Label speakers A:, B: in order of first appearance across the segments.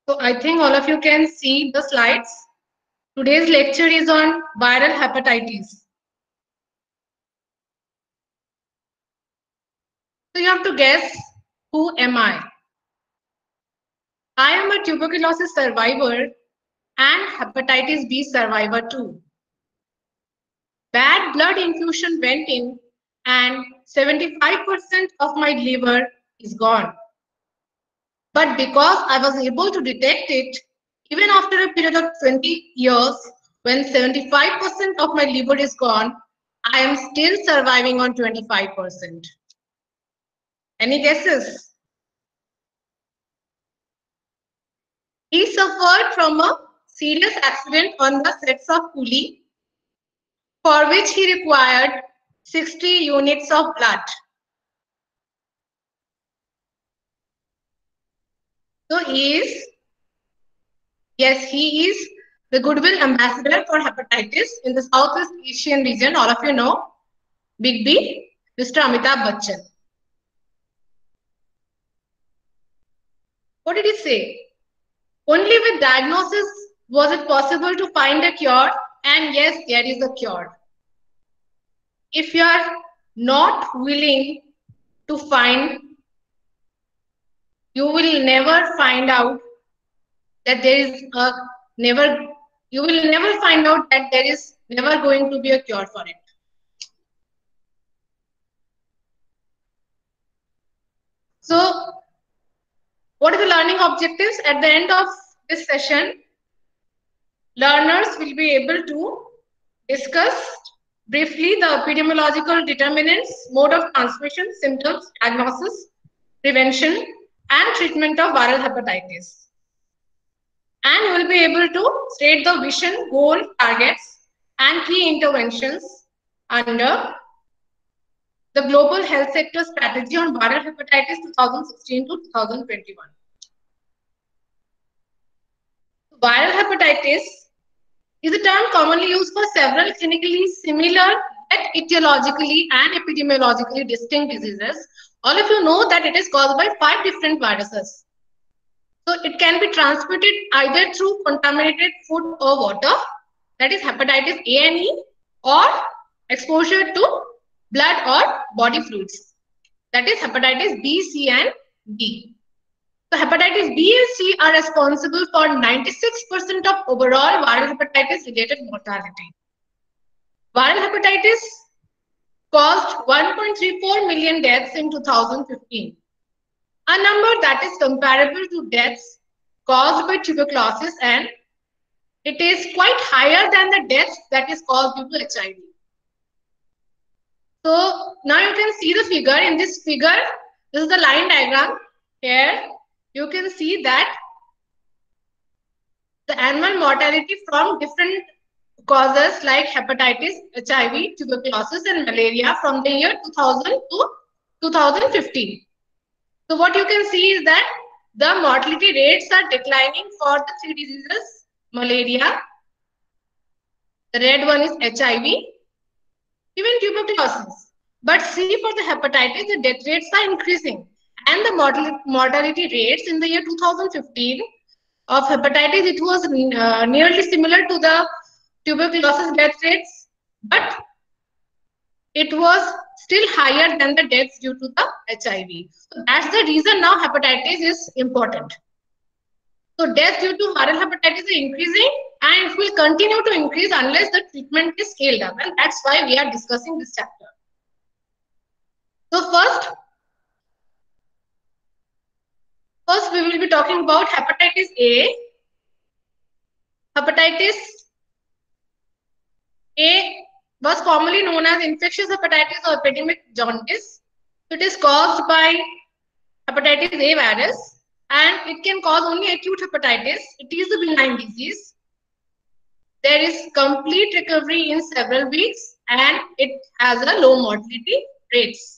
A: So I think all of you can see the slides. Today's lecture is on viral hepatitis. So you have to guess, who am I? I am a tuberculosis survivor and hepatitis B survivor too. Bad blood infusion went in and 75% of my liver is gone. But because I was able to detect it, even after a period of 20 years, when 75% of my liver is gone, I am still surviving on 25%. Any guesses? He suffered from a serious accident on the sets of Coolie, for which he required 60 units of blood. So he is the Goodwill Ambassador for Hepatitis in the Southeast Asian region. All of you know, Big B, Mr. Amitabh Bachchan. What did he say? Only with diagnosis was it possible to find a cure, and yes, there is a cure. If you are not willing to find, you will never find out that there is a never, you will never find out that there is never going to be a cure for it. So, what are the learning objectives? At the end of this session, learners will be able to discuss briefly the epidemiological determinants, mode of transmission, symptoms, diagnosis, prevention, and treatment of viral hepatitis. And you will be able to state the vision, goal, targets, and key interventions under the Global Health Sector Strategy on Viral Hepatitis 2016 to 2021. Viral hepatitis is a term commonly used for several clinically similar yet etiologically and epidemiologically distinct diseases. All of you know that it is caused by 5 different viruses. So it can be transmitted either through contaminated food or water, that is hepatitis A and E, or exposure to blood or body fluids, that is hepatitis B, C and D. So hepatitis B and C are responsible for 96% of overall viral hepatitis related mortality. Viral hepatitis caused 1.34 million deaths in 2015, a number that is comparable to deaths caused by tuberculosis, and it is quite higher than the deaths that is caused due to HIV. So now you can see the figure. In this figure, this is the line diagram. Here you can see that the annual mortality from different causes like hepatitis, HIV, tuberculosis, and malaria from the year 2000 to 2015. So what you can see is that the mortality rates are declining for the 3 diseases: malaria, the red one is HIV, even tuberculosis. But see, for the hepatitis, the death rates are increasing, and the mortality rates in the year 2015 of hepatitis, it was nearly similar to the tuberculosis death rates, but it was still higher than the deaths due to the HIV. So that's the reason now hepatitis is important. So deaths due to viral hepatitis are increasing, and it will continue to increase unless the treatment is scaled up, and that's why we are discussing this chapter. So first we will be talking about hepatitis A. Hepatitis A was commonly known as infectious hepatitis or epidemic jaundice. It is caused by hepatitis A virus, and it can cause only acute hepatitis. It is a benign disease. There is complete recovery in several weeks, and it has a low mortality rates.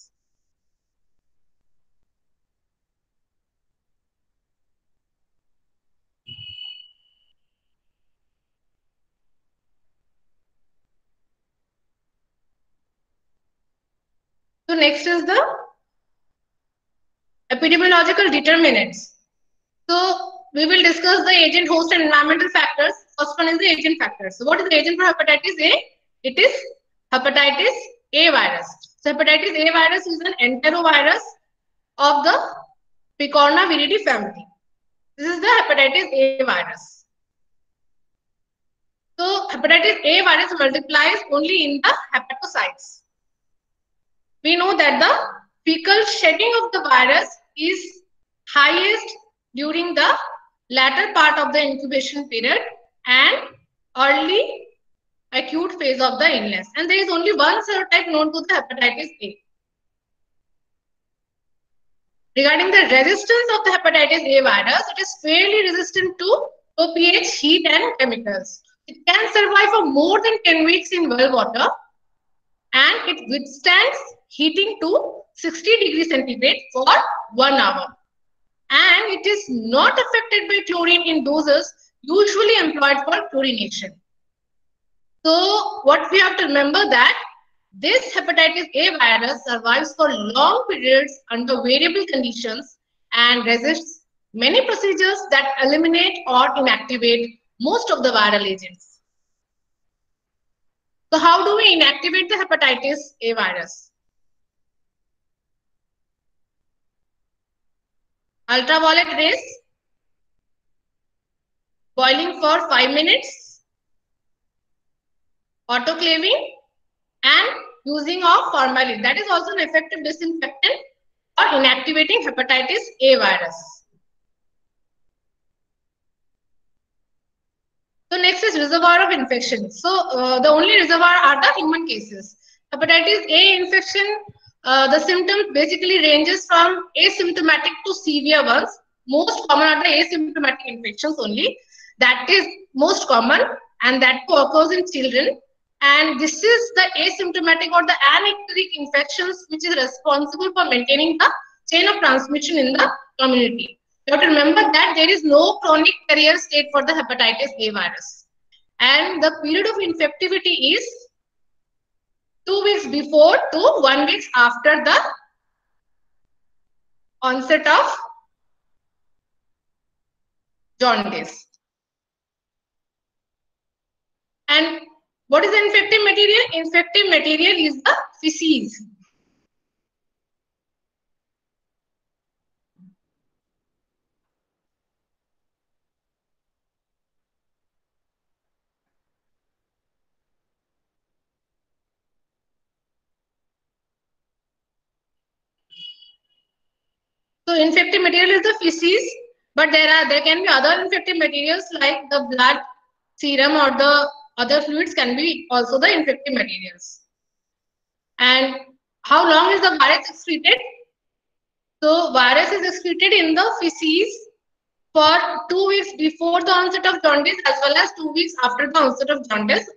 A: So next is the epidemiological determinants. So we will discuss the agent, host, and environmental factors. First one is the agent factors. So what is the agent for hepatitis A? It is hepatitis A virus. So hepatitis A virus is an enterovirus of the Picornaviridae family. This is the hepatitis A virus. So hepatitis A virus multiplies only in the hepatocytes. We know that the fecal shedding of the virus is highest during the latter part of the incubation period and early acute phase of the illness. And there is only one serotype known to the hepatitis A. Regarding the resistance of the hepatitis A virus, it is fairly resistant to pH, heat, and chemicals. It can survive for more than 10 weeks in well water, and it withstands heating to 60 degrees centigrade for 1 hour. And it is not affected by chlorine in doses usually employed for chlorination. So what we have to remember that this hepatitis A virus survives for long periods under variable conditions and resists many procedures that eliminate or inactivate most of the viral agents. So how do we inactivate the hepatitis A virus? Ultraviolet rays, boiling for 5 minutes, autoclaving, and using of formalin. That is also an effective disinfectant for inactivating hepatitis A virus. So next is reservoir of infection. So the only reservoir are the human cases. Hepatitis A infection, the symptoms basically ranges from asymptomatic to severe ones. Most common are the asymptomatic infections only. That is most common, and that occurs in children. And this is the asymptomatic or the anicteric infections which is responsible for maintaining the chain of transmission in the community. You have to remember that there is no chronic carrier state for the hepatitis A virus. And the period of infectivity is 2 weeks before to 1 week after the onset of jaundice. And what is the infective material? Infective material is the feces. So infective material is the feces, but there can be other infective materials like the blood, serum, or the other fluids can be also the infective materials. And how long is the virus excreted? So virus is excreted in the feces for 2 weeks before the onset of jaundice as well as 2 weeks after the onset of jaundice.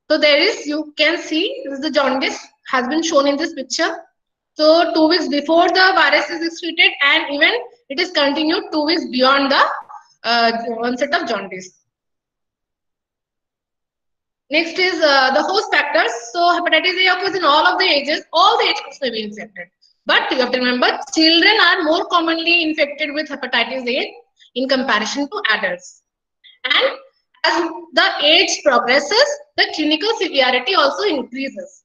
A: So there is, you can see, this is the jaundice has been shown in this picture. So 2 weeks before the virus is excreted, and even it is continued 2 weeks beyond the onset of jaundice. Next is the host factors. So hepatitis A occurs in all of the ages. All the age groups may be infected. But you have to remember, children are more commonly infected with hepatitis A in comparison to adults. And as the age progresses, the clinical severity also increases.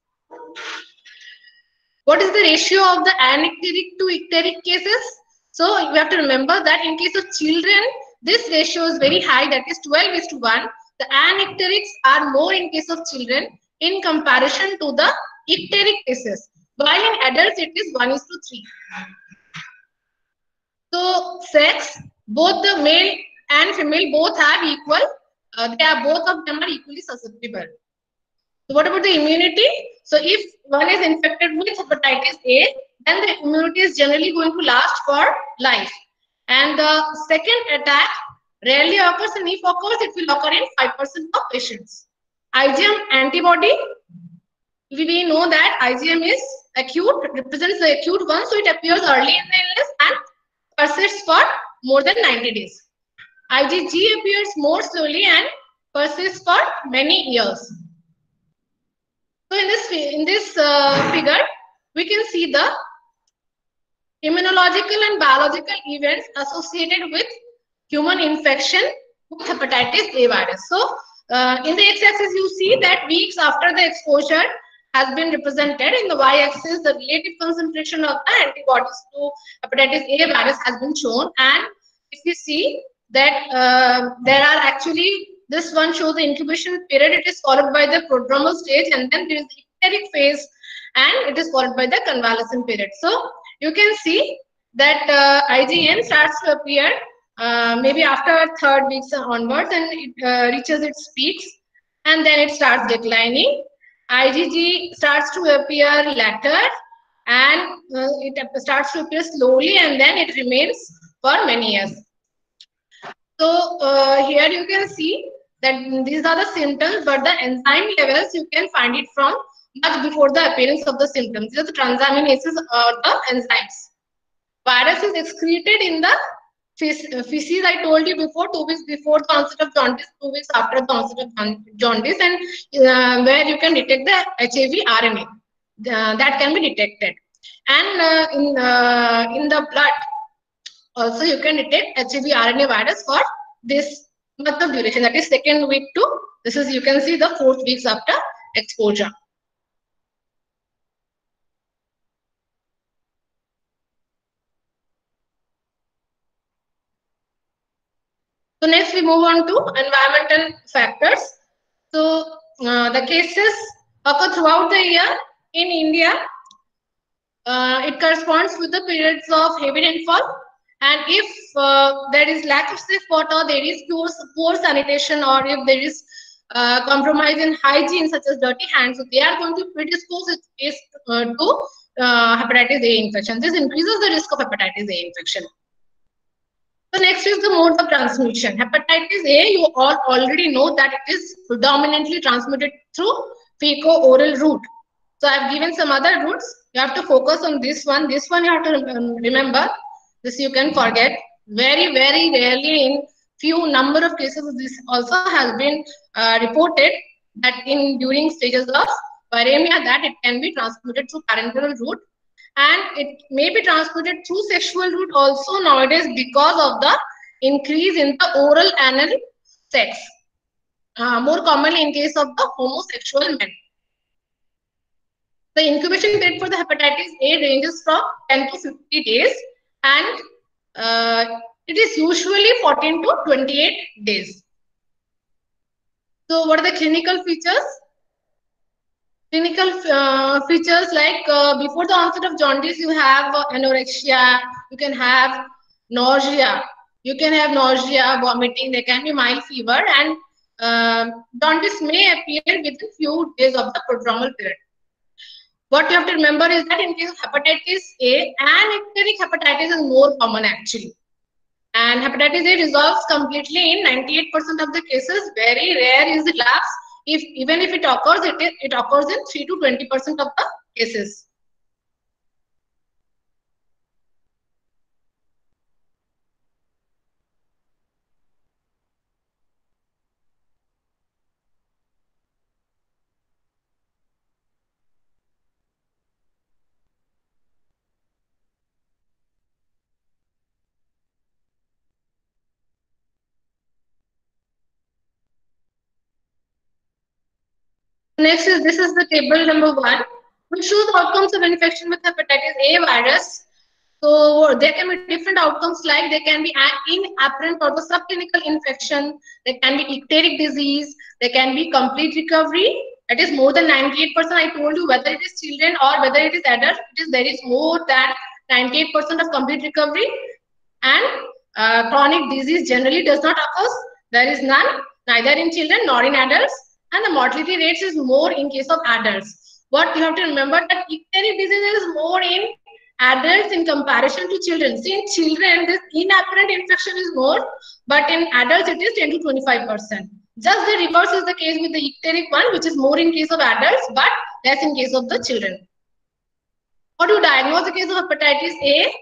A: What is the ratio of the anicteric to icteric cases? So you have to remember that in case of children, this ratio is very high, that is 12:1. The anicterics are more in case of children in comparison to the icteric cases. While in adults, it is 1:3. So sex, both the male and female both have equal, both of them are equally susceptible. So what about the immunity? So if one is infected with hepatitis A, then the immunity is generally going to last for life. And the second attack rarely occurs, and if occurs, it will occur in 5% of patients. IgM antibody, we know that IgM is acute, represents the acute one, so it appears early in the illness and persists for more than 90 days. IgG appears more slowly and persists for many years. So in this figure, we can see the immunological and biological events associated with human infection with hepatitis A virus. So in the x-axis, you see that weeks after the exposure has been represented. In the y-axis, the relative concentration of the antibodies to hepatitis A virus has been shown. And if you see that there are actually, this one shows the incubation period, it is followed by the prodromal stage, and then there is the icteric phase, and it is followed by the convalescent period. So you can see that IgN starts to appear maybe after third weeks onwards, and it reaches its peaks, and then it starts declining. IgG starts to appear later, and it starts to appear slowly, and then it remains for many years. So here you can see that these are the symptoms, but the enzyme levels you can find it from much before the appearance of the symptoms. These are the transaminases or the enzymes. Virus is excreted in the feces. I told you before, 2 weeks before the onset of jaundice, 2 weeks after the onset of jaundice, and where you can detect the HAV RNA that can be detected. And in the blood, also you can detect HAV RNA virus for this month of duration, that is second week to, this is, you can see the 4th weeks after exposure. So next we move on to environmental factors. So the cases occur throughout the year in India. It corresponds with the periods of heavy rainfall, and if there is lack of safe water, there is poor sanitation, or if there is compromise in hygiene such as dirty hands, so they are going to predispose it to hepatitis A infection. This increases the risk of hepatitis A infection. So next is the mode of transmission. Hepatitis A, you all already know that it is predominantly transmitted through fecal-oral route. So I have given some other routes. You have to focus on this one. This one you have to remember. This you can forget. Very, very rarely, in few number of cases, this also has been reported that in during stages of viremia that it can be transmitted through parenteral route, and it may be transmitted through sexual route also nowadays because of the increase in the oral anal sex, more commonly in case of the homosexual men. The incubation period for the hepatitis A ranges from 10 to 50 days, and it is usually 14 to 28 days. So what are the clinical features? Clinical features like before the onset of jaundice, you have anorexia, you can have nausea, vomiting, there can be mild fever, and jaundice may appear within few days of the prodromal period. What you have to remember is that in case of hepatitis A, icteric hepatitis is more common actually. And hepatitis A resolves completely in 98% of the cases. Very rare is the relapse. Even if it occurs, it occurs in 3 to 20% of the cases. Next is, this is the table number 1, which shows outcomes of infection with hepatitis A virus. So there can be different outcomes, like there can be inapparent or the subclinical infection, there can be icteric disease, there can be complete recovery. That is more than 98%. I told you, whether it is children or whether it is adults, there is more than 98% of complete recovery. And chronic disease generally does not occur. There is none, neither in children nor in adults. And the mortality rates is more in case of adults. What you have to remember, that icteric disease is more in adults in comparison to children. See, in children, this inapparent infection is more, but in adults, it is 10 to 25%. Just the reverse is the case with the icteric one, which is more in case of adults, but less in case of the children. How do you diagnose the case of hepatitis A?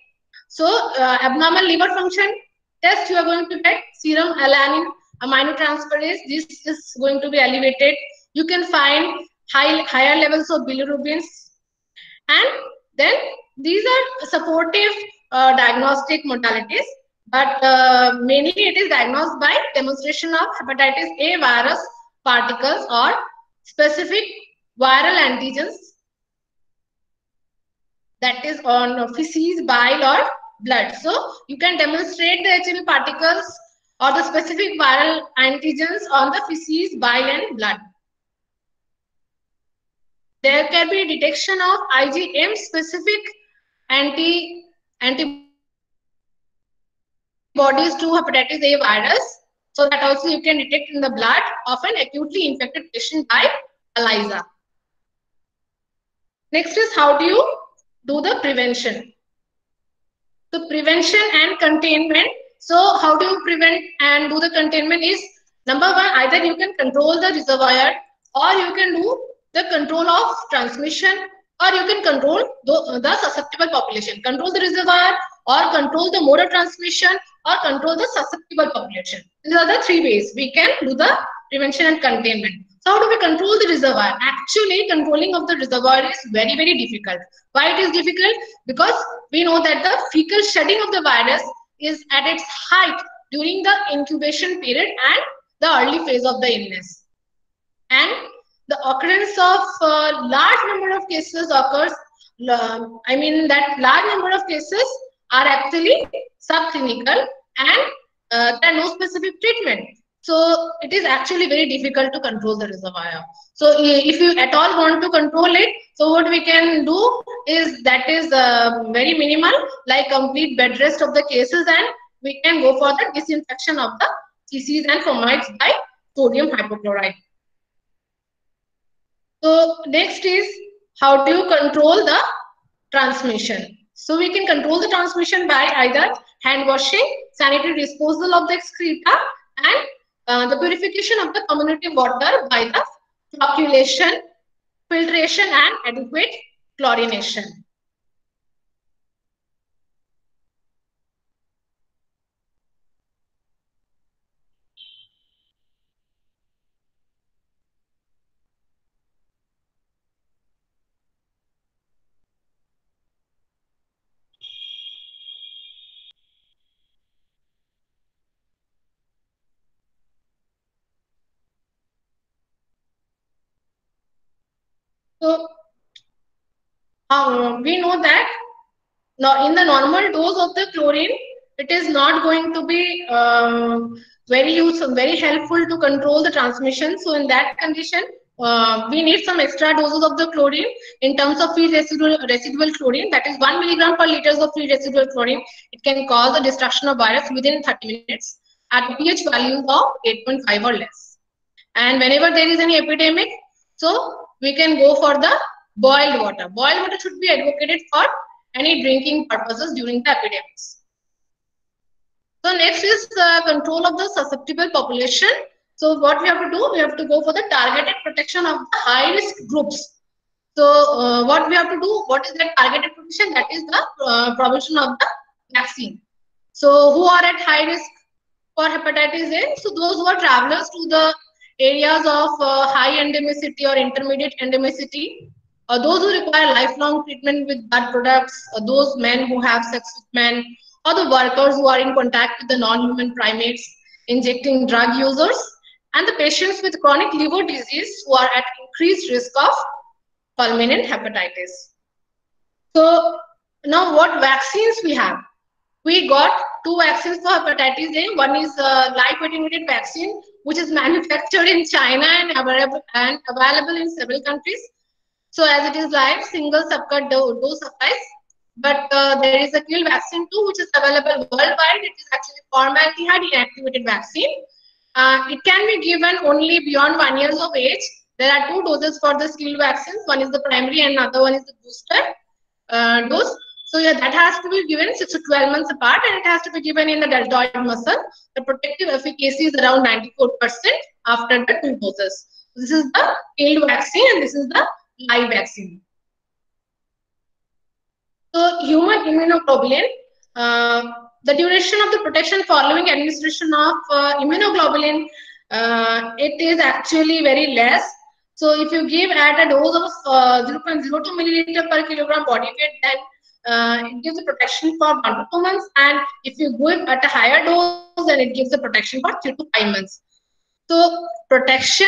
A: So, abnormal liver function test, you are going to get serum alanine aminotransferase. This is going to be elevated. You can find higher levels of bilirubins, and then these are supportive diagnostic modalities. but mainly it is diagnosed by demonstration of hepatitis A virus particles or specific viral antigens, that is on feces, bile or blood. So you can demonstrate the HLA particles or the specific viral antigens on the feces, bile and blood. There can be detection of IgM specific antibodies to hepatitis A virus. So that also you can detect in the blood of an acutely infected patient by ELISA. Next is how do you do the prevention? So prevention and containment. So how do you prevent and do the containment is, number one, either you can control the reservoir or you can do the control of transmission, or you can control the susceptible population. Control the reservoir or control the mode of transmission or control the susceptible population. These are the three ways we can do the prevention and containment. So how do we control the reservoir? Actually, controlling of the reservoir is very, very difficult. Why it is difficult? Because we know that the fecal shedding of the virus is at its height during the incubation period and the early phase of the illness. And the occurrence of large number of cases occurs, that large number of cases are actually subclinical and there are no specific treatment. So it is actually very difficult to control the reservoir. So if you at all want to control it, so what we can do is that is very minimal, like complete bed rest of the cases, and we can go for the disinfection of the feces and fomites by sodium hypochlorite. So next is how do you control the transmission? So we can control the transmission by either hand washing, sanitary disposal of the excreta, and the purification of the community water by the flocculation, filtration, and adequate chlorination. So we know that now in the normal dose of the chlorine, it is not going to be very useful, very helpful to control the transmission. So in that condition, we need some extra doses of the chlorine in terms of free residual chlorine, that is 1 milligram per liters of free residual chlorine. It can cause the destruction of virus within 30 minutes at pH values of 8.5 or less. And whenever there is any epidemic, so we can go for the boiled water. Boiled water should be advocated for any drinking purposes during the epidemics. So next is control of the susceptible population. So what we have to do, we have to go for the targeted protection of the high risk groups. So what we have to do, what is that targeted protection? That is the provision of the vaccine. So who are at high risk for hepatitis A? So those who are travelers to the areas of high endemicity or intermediate endemicity, those who require lifelong treatment with blood products, those men who have sex with men, or the workers who are in contact with the non-human primates injecting drug users, and the patients with chronic liver disease who are at increased risk of fulminant hepatitis. So now what vaccines we have? We got two vaccines for hepatitis A. One is live attenuated vaccine, which is manufactured in China and available in several countries. So as it is live, single subcut dose suffice. But there is a kill vaccine too, which is available worldwide. It is actually formaldehyde inactivated vaccine. It can be given only beyond 1 year of age. There are two doses for the skill vaccines. One is the primary and another one is the booster dose. So yeah, that has to be given 6 to 12 months apart, and it has to be given in the deltoid muscle. The protective efficacy is around 94% after the 2 doses. This is the killed vaccine and this is the live vaccine. So human immunoglobulin, the duration of the protection following administration of immunoglobulin, it is actually very less. So if you give at a dose of 0.02 milliliter per kilogram body weight, then it gives a protection for 1 to 2 months, and if you go at a higher dose, then it gives a protection for 3 to 5 months. So protection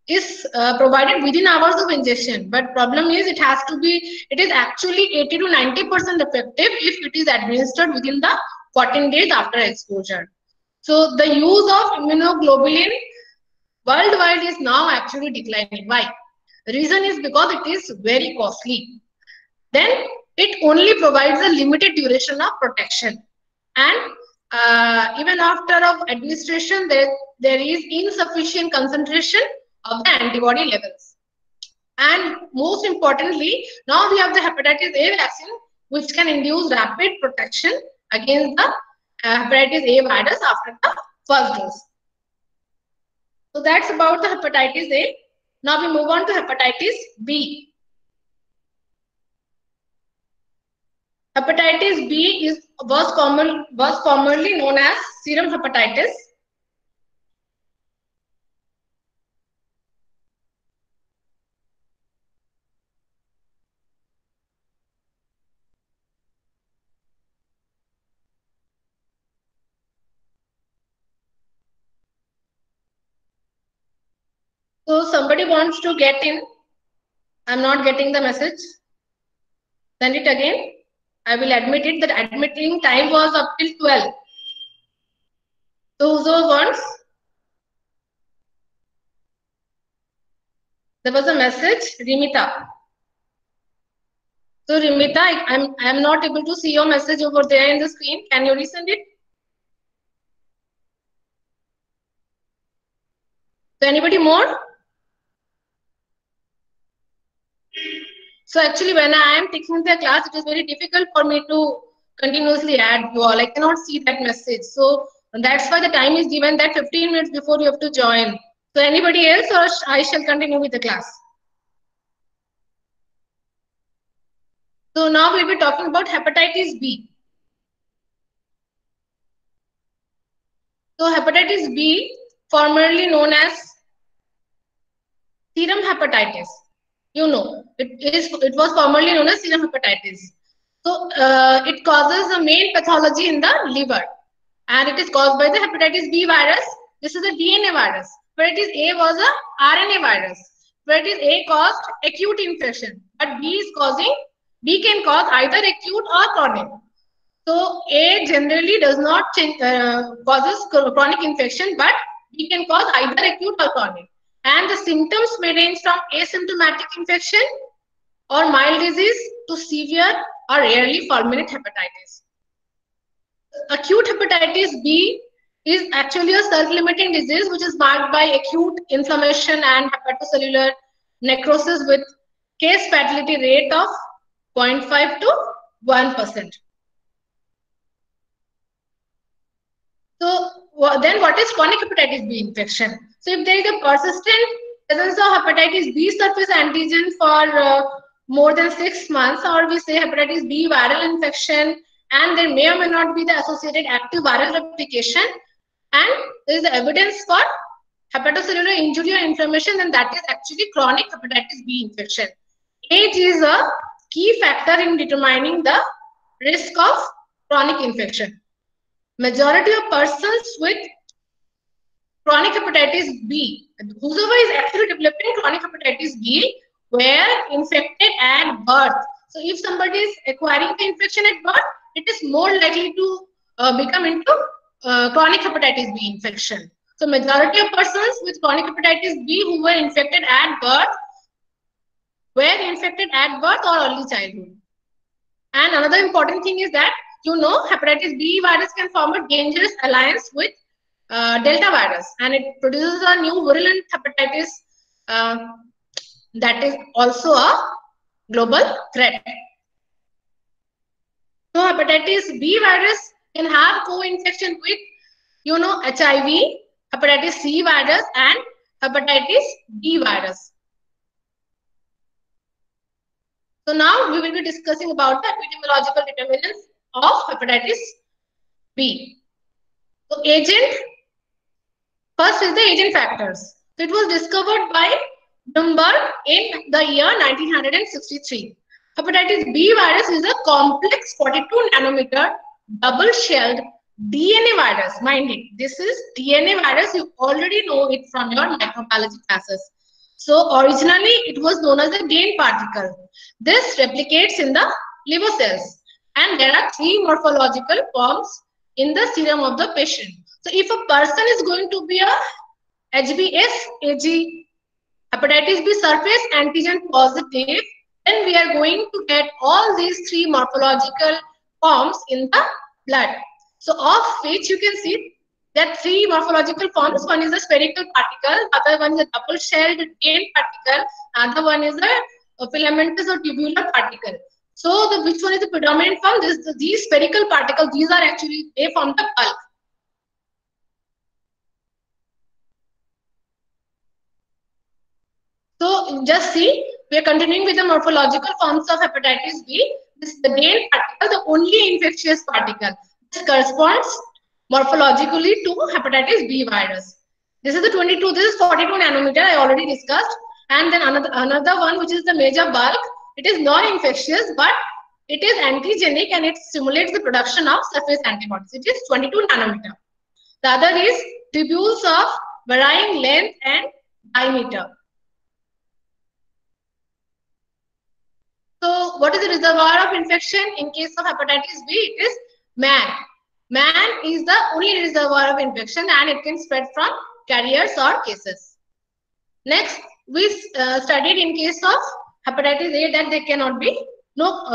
A: is provided within hours of injection, but problem is it is actually 80 to 90% effective if it is administered within the 14 days after exposure. So the use of immunoglobulin worldwide is now actually declining. Why? The reason is because it is very costly. Then it only provides a limited duration of protection, and even after of administration, there is insufficient concentration of the antibody levels. And most importantly, now we have the hepatitis A vaccine, which can induce rapid protection against the hepatitis A virus after the first dose. So that's about the hepatitis A. Now we move on to hepatitis B. Hepatitis B was formerly known as serum hepatitis. So somebody wants to get in. I'm not getting the message. Send it again. I will admit it that admitting time was up till 12. So whoso wants? There was a message, Rimita. So Rimita, I'm not able to see your message over there in the screen. Can you resend it? So anybody more? So actually, when I am taking the class, it is very difficult for me to continuously add you all. I cannot see that message. So that's why the time is given that 15 minutes before you have to join. So anybody else, or I shall continue with the class? So now we'll be talking about hepatitis B. So hepatitis B, formerly known as serum hepatitis. You know, it was formerly known as serum hepatitis. So it causes the main pathology in the liver, and it is caused by the hepatitis B virus. This is a DNA virus. Hepatitis A was a RNA virus. Hepatitis A caused acute infection, but B can cause either acute or chronic. So A generally does not causes chronic infection, but B can cause either acute or chronic. And the symptoms may range from asymptomatic infection or mild disease to severe or rarely fulminant hepatitis. Acute hepatitis B is actually a self-limiting disease which is marked by acute inflammation and hepatocellular necrosis with case fatality rate of 0.5 to 1%. So then what is chronic hepatitis B infection? So if there is a persistent presence of hepatitis B surface antigen for more than 6 months, or we say hepatitis B viral infection, and there may or may not be the associated active viral replication, and there is evidence for hepatocellular injury or inflammation, then that is actually chronic hepatitis B infection. Age is a key factor in determining the risk of chronic infection. Majority of persons with chronic hepatitis B, whoever is actually developing chronic hepatitis B, were infected at birth. So if somebody is acquiring the infection at birth, it is more likely to become into chronic hepatitis B infection. So majority of persons with chronic hepatitis B who were infected at birth were infected at birth or early childhood. And another important thing is that, you know, hepatitis B virus can form a dangerous alliance with Delta virus, and it produces a new virulent hepatitis that is also a global threat. So hepatitis B virus can have co-infection with, you know, HIV, hepatitis C virus, and hepatitis B virus. So now we will be discussing about the epidemiological determinants of hepatitis B. So agent, first is the agent factors. So it was discovered by Bloomberg in the year 1963. Hepatitis B virus is a complex 42 nanometer double-shelled DNA virus. Mind it, this is DNA virus. You already know it from your microbiology classes. So originally it was known as a gain particle. This replicates in the liver cells, and there are three morphological forms in the serum of the patient. So if a person is going to be a HBsAg hepatitis B surface antigen positive, then we are going to get all these three morphological forms in the blood. So of which you can see that three morphological forms. One is a spherical particle, other one is a double-shelled gain particle, other one is a filamentous or tubular particle. So which one is the predominant form? These spherical particles, these are actually, they form the bulk. So just see, we are continuing with the morphological forms of hepatitis B. This is the gain particle, the only infectious particle. This corresponds morphologically to hepatitis B virus. This is the 22, this is 42 nanometer, I already discussed. And then another one, which is the major bulk. It is non-infectious, but it is antigenic and it stimulates the production of surface antibodies. It is 22 nanometer. The other is tubules of varying length and diameter. So what is the reservoir of infection in case of hepatitis B? It is man. Man is the only reservoir of infection and it can spread from carriers or cases. Next, we studied in case of hepatitis A that there cannot be no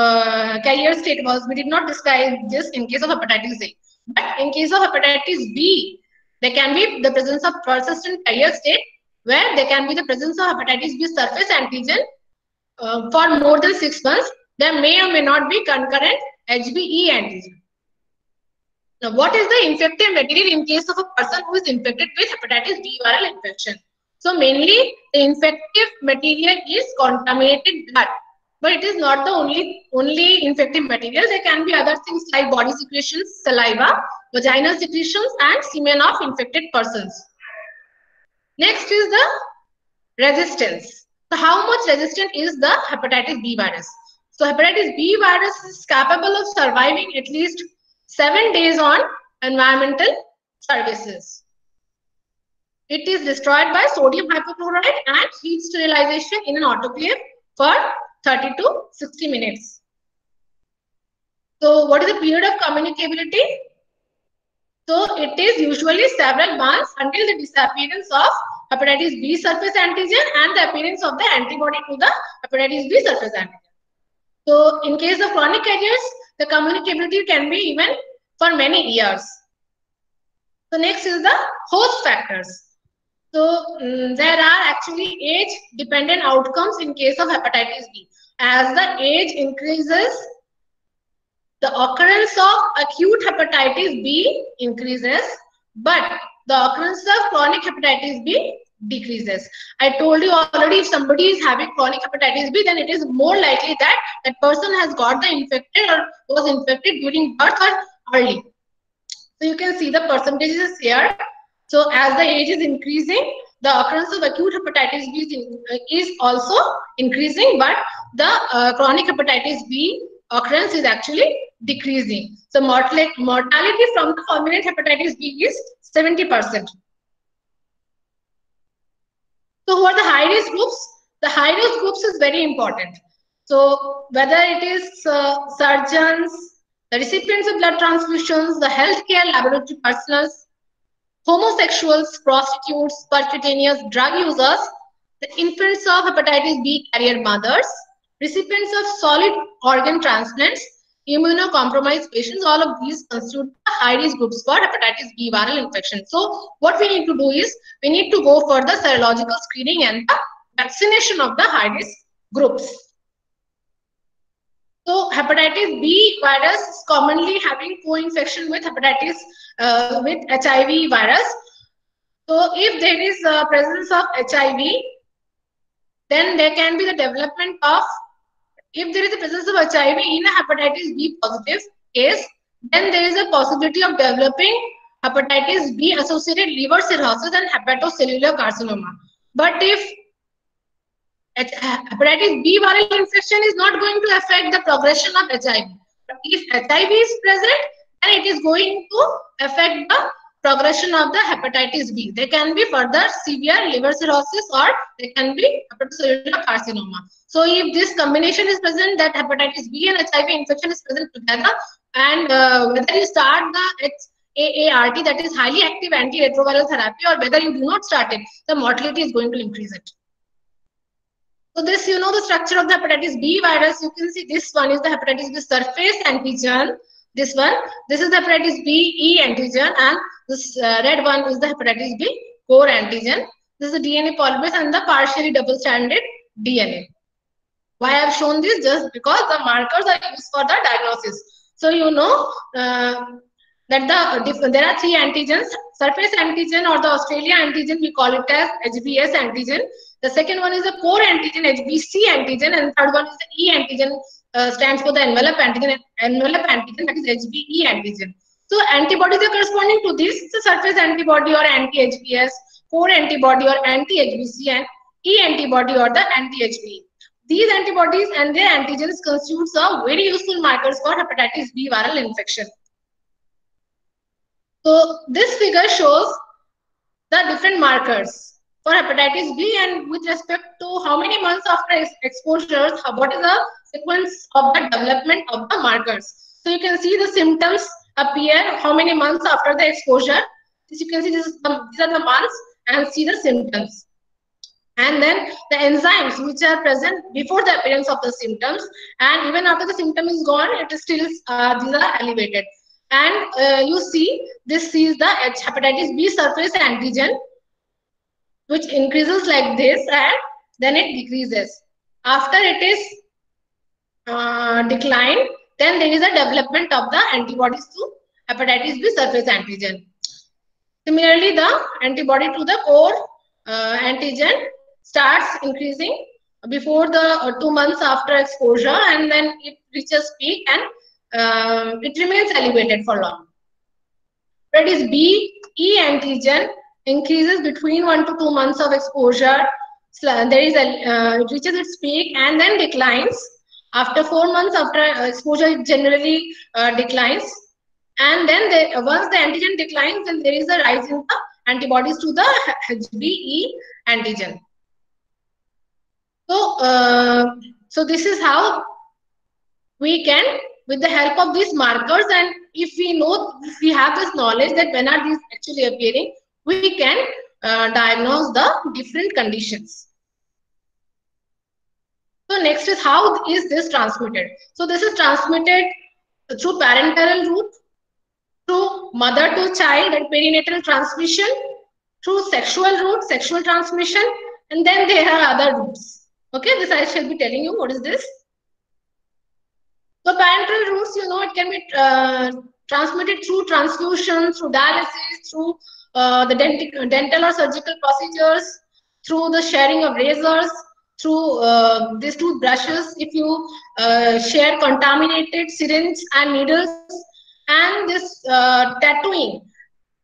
A: carrier state was. We did not describe this in case of hepatitis A. But in case of hepatitis B, there can be the presence of persistent carrier state where there can be the presence of hepatitis B surface antigen for more than 6 months. There may or may not be concurrent HBe antigen. Now, what is the infective material in case of a person who is infected with hepatitis B viral infection? So, mainly the infective material is contaminated blood, but it is not the only infective material. There can be other things like body secretions, saliva, vaginal secretions, and semen of infected persons. Next is the resistance. So how much resistant is the hepatitis B virus? So hepatitis B virus is capable of surviving at least 7 days on environmental surfaces. It is destroyed by sodium hypochlorite and heat sterilization in an autoclave for 30 to 60 minutes. So what is the period of communicability? So it is usually several months until the disappearance of hepatitis B surface antigen and the appearance of the antibody to the hepatitis B surface antigen. So in case of chronic carriers, the communicability can be even for many years. So next is the host factors. So there are actually age-dependent outcomes in case of hepatitis B. As the age increases, the occurrence of acute hepatitis B increases, but the occurrence of chronic hepatitis B decreases. I told you already, if somebody is having chronic hepatitis B, then it is more likely that that person has got the infected or was infected during birth or early. So you can see the percentages here. So as the age is increasing, the occurrence of acute hepatitis B is also increasing, but the chronic hepatitis B occurrence is actually decreasing. So mortality from the fulminant hepatitis B is 70%. So who are the high risk groups? The high risk groups is very important. So whether it is surgeons, the recipients of blood transfusions, the healthcare laboratory personnel, homosexuals, prostitutes, percutaneous drug users, the infants of hepatitis B carrier mothers, recipients of solid organ transplants, immunocompromised patients, all of these constitute the high-risk groups for hepatitis B viral infection. So what we need to do is, we need to go for the serological screening and the vaccination of the high-risk groups. So hepatitis B virus is commonly having co-infection with hepatitis with HIV virus. So if there is a presence of HIV, then there can be the development of, if there is a presence of HIV in a hepatitis B positive case, then there is a possibility of developing hepatitis B associated liver cirrhosis and hepatocellular carcinoma. But if hepatitis B viral infection is not going to affect the progression of HIV. But if HIV is present, then it is going to affect the progression of the hepatitis B. There can be further severe liver cirrhosis, or there can be hepatocellular carcinoma. So if this combination is present, that hepatitis B and HIV infection is present together, and whether you start the AART, that is highly active antiretroviral therapy, or whether you do not start it, the mortality is going to increase it. So this, the structure of the hepatitis B virus, you can see this one is the hepatitis B surface antigen. This is the hepatitis B E antigen, and this red one is the hepatitis B core antigen. This is the DNA polymerase and the partially double-stranded DNA. Why I have shown this? Just because the markers are used for the diagnosis. So that there are three antigens: surface antigen, or the Australia antigen, we call it as HBS antigen. The second one is the core antigen, HBC antigen, and third one is the E antigen, stands for the envelope antigen, that is HBE antigen. So antibodies are corresponding to this: the surface antibody or anti-HBS, core antibody or anti-HBC, and E antibody or the anti-HBE. These antibodies and their antigens constitutes a very useful markers for hepatitis B viral infection. So this figure shows the different markers for hepatitis B, and with respect to how many months after exposures, what is the sequence of the development of the markers. So you can see the symptoms appear how many months after the exposure. As you can see, these are the months, and see the symptoms. And then the enzymes which are present before the appearance of the symptoms, and even after the symptom is gone, it is still these are elevated. And you see, this is the hepatitis B surface antigen, which increases like this, and then it decreases. After it is declined, then there is a development of the antibodies to hepatitis B surface antigen. Similarly, the antibody to the core antigen starts increasing before the 2 months after exposure, and then it reaches peak, and it remains elevated for long. That is BE antigen increases between 1 to 2 months of exposure. There is it reaches its peak and then declines. After 4 months after exposure, it generally declines. And then once the antigen declines, then there is a rise in the antibodies to the HBE antigen. So this is how we can, with the help of these markers, and if we have this knowledge that when are these actually appearing, we can diagnose the different conditions. So next is, how is this transmitted? So this is transmitted through parenteral route, through mother to child and perinatal transmission, through sexual route, sexual transmission, and then there are other routes. Okay, this I shall be telling you what is this. So parenteral routes, it can be transmitted through transfusion, through dialysis, through the dental or surgical procedures, through the sharing of razors, through these toothbrushes, if you share contaminated syringe and needles, and this tattooing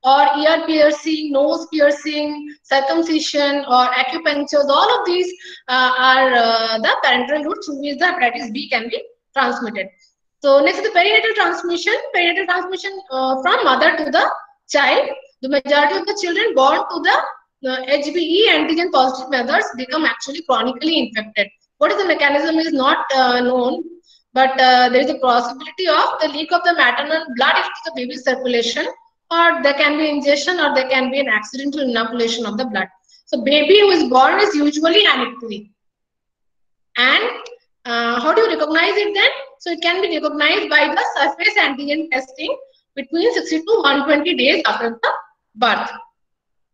A: or ear piercing, nose piercing, circumcision or acupunctures, all of these are the parenteral routes through which the hepatitis B can be transmitted. So next is the perinatal transmission. Perinatal transmission from mother to the child. The majority of the children born to the HBE antigen positive mothers become actually chronically infected. What is the mechanism is not known, but there is a possibility of the leak of the maternal blood into the baby's circulation, or there can be ingestion, or there can be an accidental inoculation of the blood. So baby who is born is usually aneuploidy. And how do you recognize it then? So it can be recognized by the surface antigen testing between 60 to 120 days after the birth.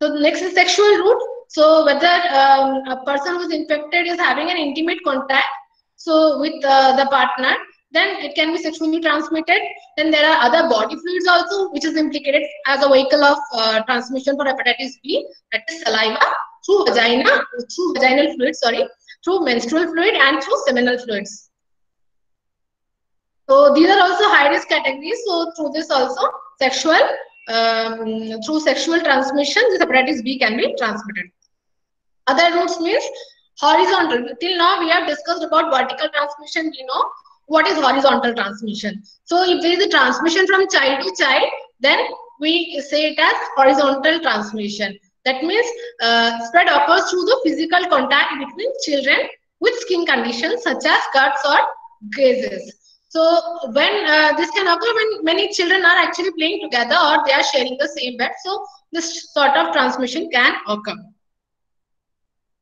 A: So the next is sexual route. So whether a person who is infected is having an intimate contact with the partner, then it can be sexually transmitted. Then there are other body fluids also, which is implicated as a vehicle of transmission for hepatitis B, that is saliva, through vaginal fluid, through menstrual fluid and through seminal fluids. So these are also high risk categories. So through this also through sexual transmission, this hepatitis B can be transmitted. Other routes means Horizontal. Till now, we have discussed about vertical transmission. We know what is horizontal transmission. So, if there is a transmission from child to child, then we say it as horizontal transmission. That means spread occurs through the physical contact between children with skin conditions such as cuts or grazes. So, when this can occur when many children are actually playing together or they are sharing the same bed. So, this sort of transmission can occur.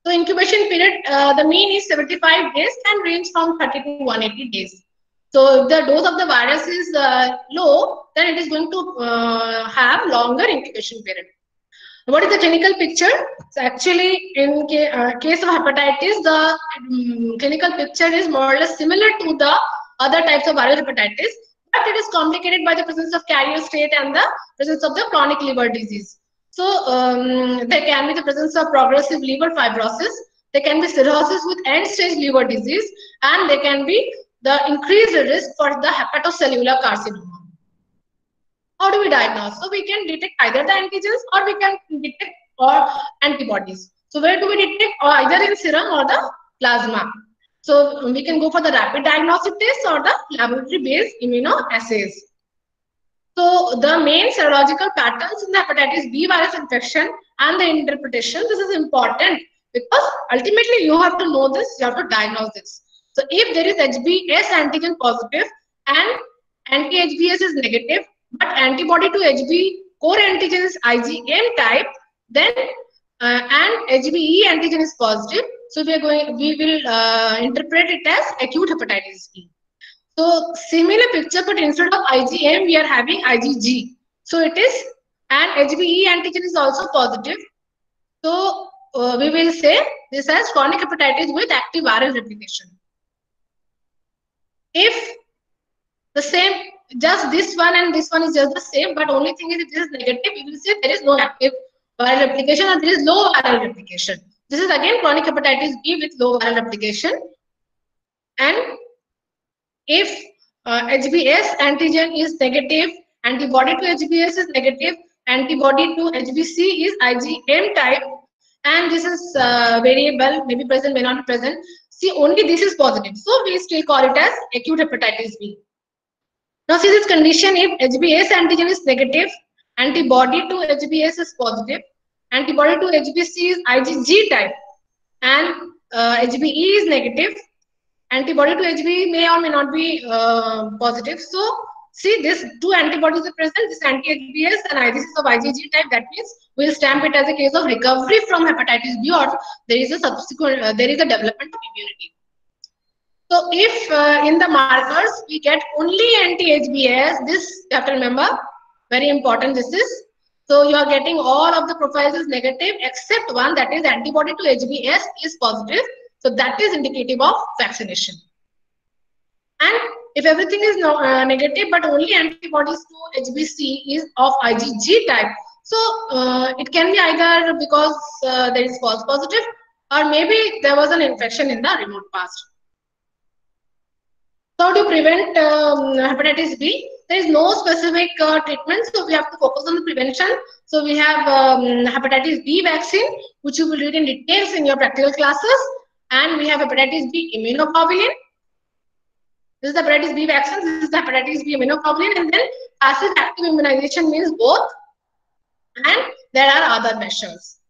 A: So incubation period, the mean is 75 days and range from 30 to 180 days. So if the dose of the virus is low, then it is going to have longer incubation period. What is the clinical picture? So actually, in case of hepatitis, the clinical picture is more or less similar to the other types of viral hepatitis, but it is complicated by the presence of carrier state and the presence of the chronic liver disease. So there can be the presence of progressive liver fibrosis, there can be cirrhosis with end-stage liver disease, and there can be the increased risk for the hepatocellular carcinoma. How do we diagnose? So we can detect either the antigens or we can detect or antibodies. So where do we detect? Or either in serum or the plasma. So we can go for the rapid diagnostic test or the laboratory-based immunoassays. So the main serological patterns in the hepatitis B virus infection and the interpretation, this is important because ultimately you have to know this, you have to diagnose this. So if there is HBs antigen positive and anti-HBs is negative, but antibody to HB core antigen is IgM type, then and HBe antigen is positive, so we will interpret it as acute hepatitis B. So similar picture, but instead of IgM, we are having IgG. So it is, and HBe antigen is also positive. So we will say this as chronic hepatitis with active viral replication. If the same, just this one and this one is just the same, but only thing is if this is negative, we will say there is no active viral replication or there is low viral replication. This is again chronic hepatitis B with low viral replication. And if HBs antigen is negative, antibody to HBs is negative, antibody to HBC is IgM type, and this is variable, maybe present, may not be present. See, only this is positive. So we still call it as acute hepatitis B. Now see this condition, if HBs antigen is negative, antibody to HBs is positive, antibody to HBC is IgG type, and HBe is negative, antibody to HB may or may not be positive. So see, this two antibodies are present, this anti-HBs and IgG of IgG type. That means we'll stamp it as a case of recovery from hepatitis B, or there is a subsequent, there is a development of immunity. So if in the markers we get only anti-HBs, this you have to remember, very important this is. So you are getting all of the profiles is negative except one, that is antibody to HBs is positive. So that is indicative of vaccination. And if everything is negative but only antibodies to HBC is of IgG type, so it can be either because there is false positive or maybe there was an infection in the remote past. So how to prevent hepatitis B? There is no specific treatment, so we have to focus on the prevention. So we have hepatitis B vaccine, which you will read in details in your practical classes, and we have hepatitis B immunoglobulin. This is the hepatitis B vaccine. This is the hepatitis B immunoglobulin, and then passive active immunization means both, and there are other measures.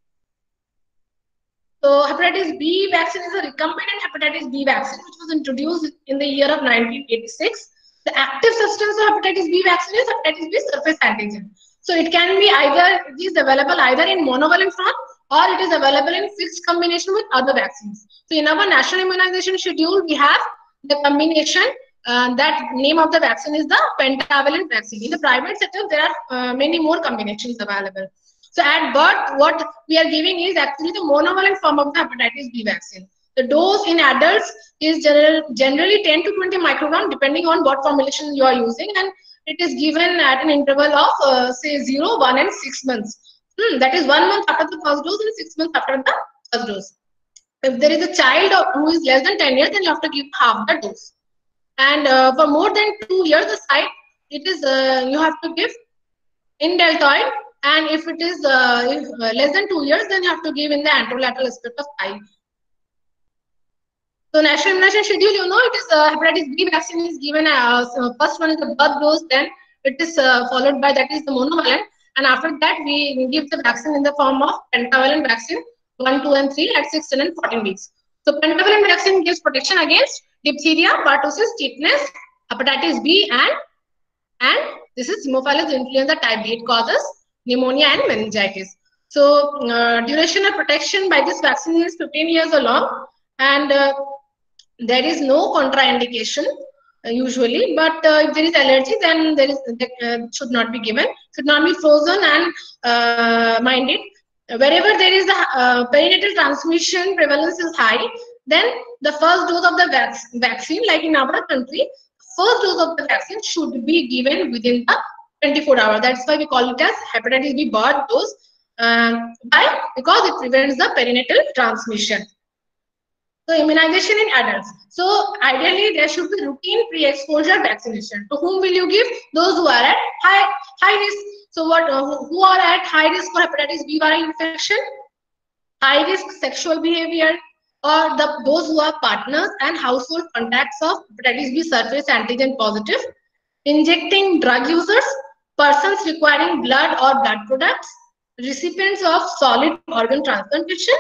A: So hepatitis B vaccine is a recombinant hepatitis B vaccine which was introduced in the year of 1986. The active substance of hepatitis B vaccine is hepatitis B surface antigen. So it can be either, it is available either in monovalent form or it is available in fixed combination with other vaccines. So in our national immunization schedule, we have the combination, that name of the vaccine is the pentavalent vaccine. In the private sector, there are many more combinations available. So at birth, what we are giving is actually the monovalent form of the hepatitis B vaccine. The dose in adults is generally 10 to 20 microgram depending on what formulation you are using, and it is given at an interval of say 0, 1 and 6 months. That is 1 month after the first dose and 6 months after the first dose. If there is a child who is less than 10 years, then you have to give half the dose. And for more than 2 years, the site, it is you have to give in deltoid. And if it is less than 2 years, then you have to give in the anterolateral aspect of eye. So national immunization schedule, you know, it is hepatitis B vaccine is given. First one is the birth dose, then it is followed by that is the monovalent, and after that we give the vaccine in the form of pentavalent vaccine 1, 2, and 3 at 6, 10, and 14 weeks. So pentavalent vaccine gives protection against diphtheria, pertussis, tetanus, hepatitis B, and this is Haemophilus influenza type B. It causes pneumonia and meningitis. So duration of protection by this vaccine is 15 years or long, and there is no contraindication usually, but if there is allergy, then there is should not be given, should not be frozen and minded. Wherever there is the perinatal transmission prevalence is high, then the first dose of the vaccine, like in our country, first dose of the vaccine should be given within the 24 hours. That's why we call it as hepatitis B birth dose. Why? Because it prevents the perinatal transmission. So immunization in adults. So ideally there should be routine pre-exposure vaccination. To whom will you give? Those who are at high risk. So what? Who are at high risk for hepatitis B viral infection? High risk sexual behavior, or those who are partners and household contacts of hepatitis B surface antigen positive, injecting drug users, persons requiring blood or blood products, recipients of solid organ transplantation,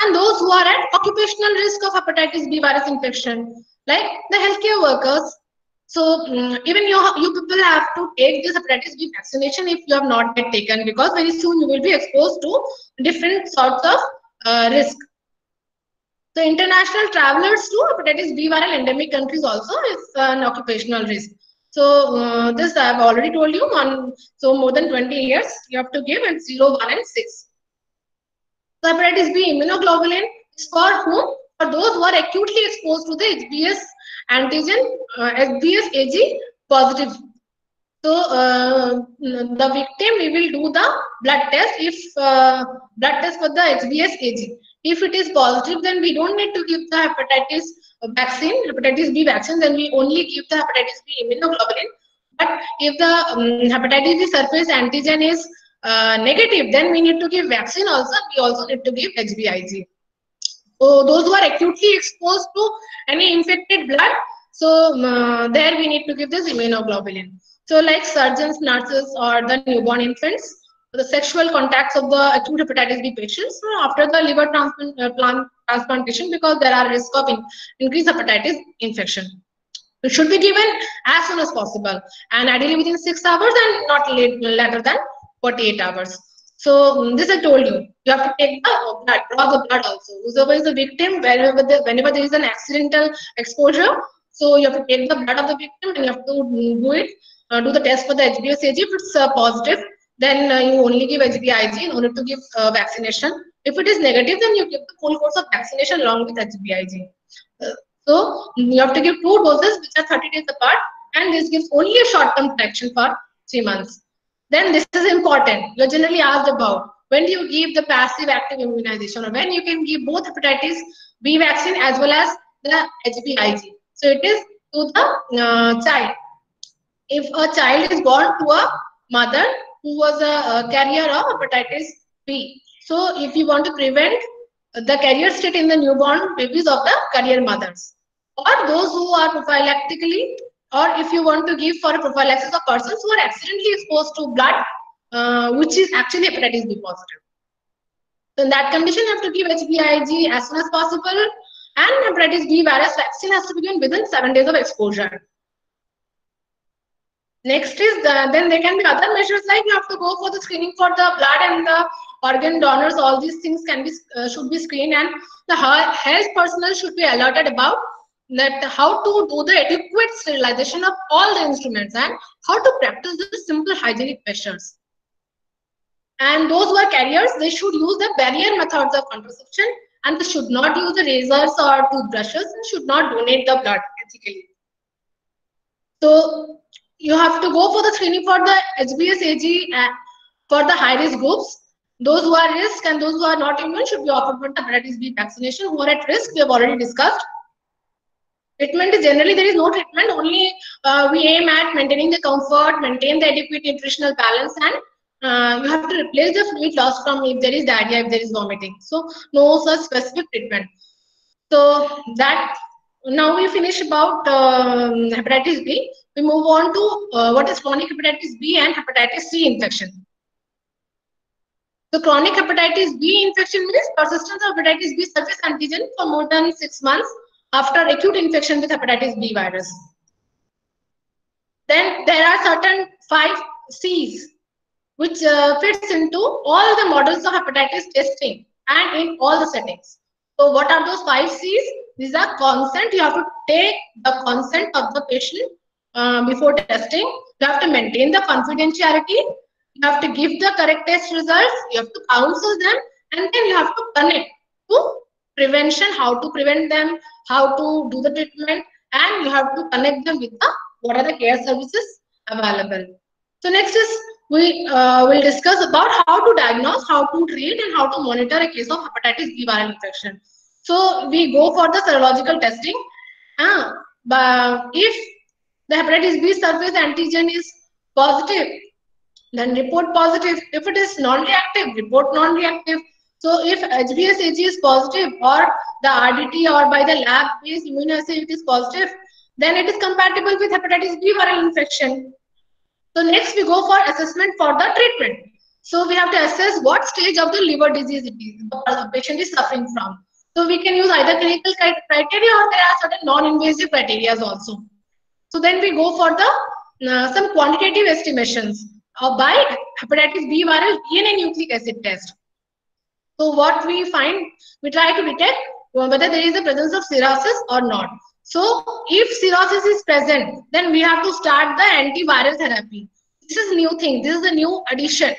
A: and those who are at occupational risk of hepatitis B virus infection, like the healthcare workers. So even you people have to take this hepatitis B vaccination if you have not yet taken, because very soon you will be exposed to different sorts of risk. So international travelers to hepatitis B viral endemic countries also is an occupational risk. So this I have already told you. So more than 20 years you have to give, and 0, 1, and 6. So hepatitis B immunoglobulin is for whom? For those who are acutely exposed to the HBs antigen, HBs AG positive. So the victim, we will do the blood test. If blood test for the HBs AG, if it is positive, then we don't need to give the hepatitis vaccine, hepatitis B vaccine. Then we only give the hepatitis B immunoglobulin. But if the hepatitis B surface antigen is negative, then we need to give vaccine also. We also need to give HBIG. So those who are acutely exposed to any infected blood, so there we need to give this immunoglobulin. So like surgeons, nurses, or the newborn infants, the sexual contacts of the acute hepatitis B patients after the liver transplantation, because there are risk of increased hepatitis infection. It should be given as soon as possible, and ideally within 6 hours and not later than 48 hours. So this I told you. You have to take the blood, draw the blood also. Whoever is the victim, whenever there is an accidental exposure, so you have to take the blood of the victim and you have to do the test for the HBsAg. If it's positive, then you only give HBIG in order to give vaccination. If it is negative, then you give the full course of vaccination along with HBIG. So you have to give 2 doses which are 30 days apart, and this gives only a short-term protection for 3 months. Then this is important. You're generally asked about when do you give the passive active immunization, or when you can give both hepatitis B vaccine as well as the HBIG. So it is to the child. If a child is born to a mother who was a carrier of hepatitis B, so if you want to prevent the carrier state in the newborn babies of the carrier mothers, or those who are prophylactically, or if you want to give for a prophylaxis of persons who are accidentally exposed to blood which is actually hepatitis B positive. So in that condition, you have to give HBIG as soon as possible, and hepatitis B virus vaccine has to be given within 7 days of exposure. Next is then there can be other measures, like you have to go for the screening for the blood and the organ donors. All these things can be should be screened, and the health personnel should be alerted about that how to do the adequate sterilization of all the instruments and how to practice the simple hygienic measures. And those who are carriers, they should use the barrier methods of contraception, and they should not use the razors or toothbrushes, and should not donate the blood ethically. So you have to go for the screening for the HBsAg for the high risk groups. Those who are risk and those who are not immune should be offered for the hepatitis B vaccination. Who are at risk, we have already discussed. Treatment is generally there is no treatment. Only we aim at maintaining the comfort, maintain the adequate nutritional balance, and you have to replace the fluid loss from if there is diarrhea, if there is vomiting. So no such specific treatment. So that now we finish about hepatitis B. We move on to what is chronic hepatitis B and hepatitis C infection. So chronic hepatitis B infection means persistence of hepatitis B surface antigen for more than 6 months after acute infection with hepatitis B virus. Then there are certain 5 C's which fits into all the models of hepatitis testing and in all the settings. So what are those 5 C's? These are consent. You have to take the consent of the patient before testing. You have to maintain the confidentiality. You have to give the correct test results. You have to counsel them, and then you have to connect to prevention, how to prevent them, how to do the treatment, and you have to connect them with the what are the care services available. So next is we will discuss about how to diagnose, how to treat, and how to monitor a case of hepatitis B viral infection. So we go for the serological testing. But if the hepatitis B surface antigen is positive, then report positive. If it is non-reactive, report non-reactive. So if HBsAg is positive or the RDT or by the lab-based immunoassay it is positive, then it is compatible with hepatitis B viral infection. So next we go for assessment for the treatment. So we have to assess what stage of the liver disease the patient is suffering from. So we can use either clinical criteria or there are certain non-invasive criteria also. So then we go for the some quantitative estimations by hepatitis B viral DNA nucleic acid test. So what we find, we try to detect whether there is a presence of cirrhosis or not. So if cirrhosis is present, then we have to start the antiviral therapy. This is new thing. This is a new addition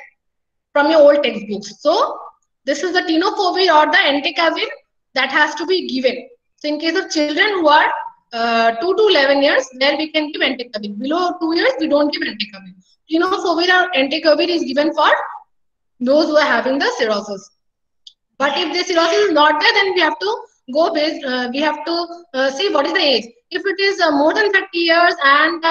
A: from your old textbooks. So this is the tenofovir or the entecavir that has to be given. So in case of children who are 2 to 11 years, there we can give entecavir. Below 2 years, we don't give entecavir. Tenofovir or entecavir is given for those who are having the cirrhosis. But if the cirrhosis is not there, then we have to go based. We have to see what is the age. If it is more than 30 years, and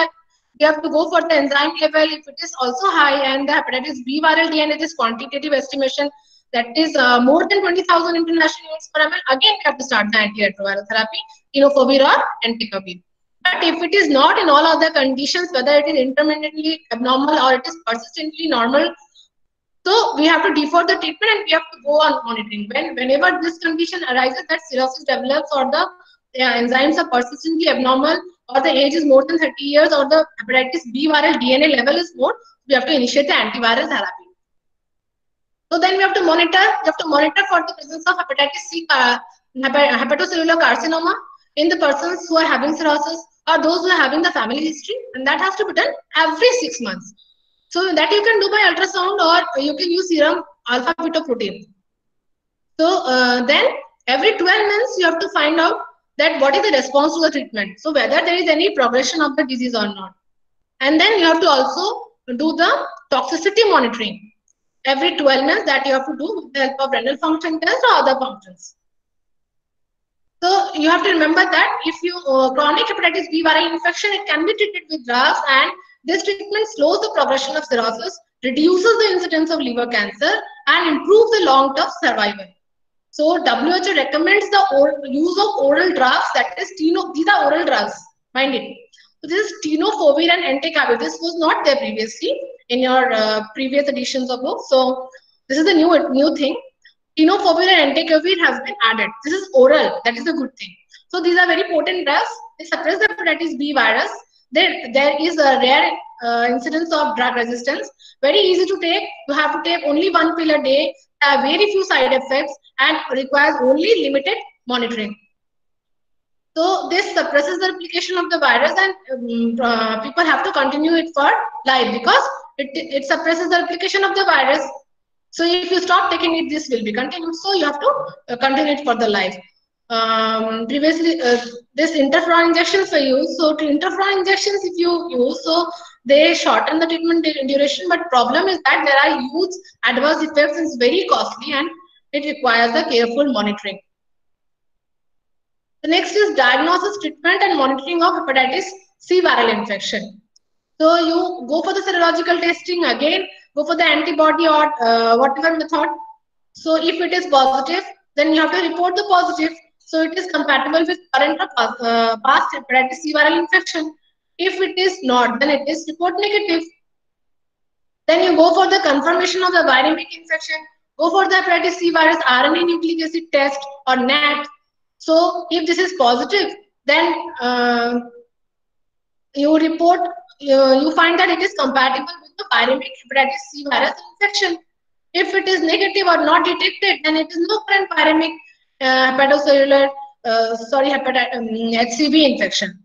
A: we have to go for the enzyme level. If it is also high, and the hepatitis B viral DNA is quantitative estimation that is more than 20,000 international units per ml. Again, we have to start the antiretroviral therapy, tenofovir or entecavir. But if it is not in all other conditions, whether it is intermittently abnormal or it is persistently normal, so we have to defer the treatment and we have to go on monitoring. Whenever this condition arises that cirrhosis develops or the enzymes are persistently abnormal or the age is more than 30 years or the hepatitis B viral DNA level is more, we have to initiate the antiviral therapy. So then we have to monitor for the presence of hepatitis C, hepatocellular carcinoma in the persons who are having cirrhosis or those who are having the family history, and that has to be done every 6 months. So that you can do by ultrasound or you can use serum alpha fetoprotein. So then every 12 months you have to find out that what is the response to the treatment. So whether there is any progression of the disease or not. And then you have to also do the toxicity monitoring every 12 months that you have to do with the help of renal function test or other functions. So you have to remember that if you chronic hepatitis B viral infection, it can be treated with drugs, and this treatment slows the progression of cirrhosis, reduces the incidence of liver cancer, and improves the long-term survival. So WHO recommends the use of oral drugs. That is, these are oral drugs. Mind it. So this is tenofovir and entecavir. This was not there previously in your previous editions of books. So this is the new thing. Tenofovir and entecavir has been added. This is oral. That is a good thing. So these are very potent drugs. They suppress the hepatitis B virus. There is a rare incidence of drug resistance. Very easy to take. You have to take only 1 pill a day. Have very few side effects and requires only limited monitoring. So this suppresses the replication of the virus, and people have to continue it for life because it suppresses the replication of the virus. So if you stop taking it, this will be continued. So you have to continue it for the life. Previously, this interferon injections were used. So to interferon injections, if you use, so they shorten the treatment duration. But problem is that there are huge adverse effects. It's very costly and it requires the careful monitoring. The next is diagnosis, treatment, and monitoring of hepatitis C viral infection. So you go for the serological testing again, go for the antibody or whatever method. So if it is positive, then you have to report the positive. So it is compatible with current or past hepatitis C viral infection. If it is not, then it is report negative. Then you go for the confirmation of the viremic infection. Go for the hepatitis C virus RNA nucleic acid test or NAT. So if this is positive, then you report, you find that it is compatible with the viremic hepatitis C virus infection. If it is negative or not detected, then it is no current viremic hepatocellular, HCV infection.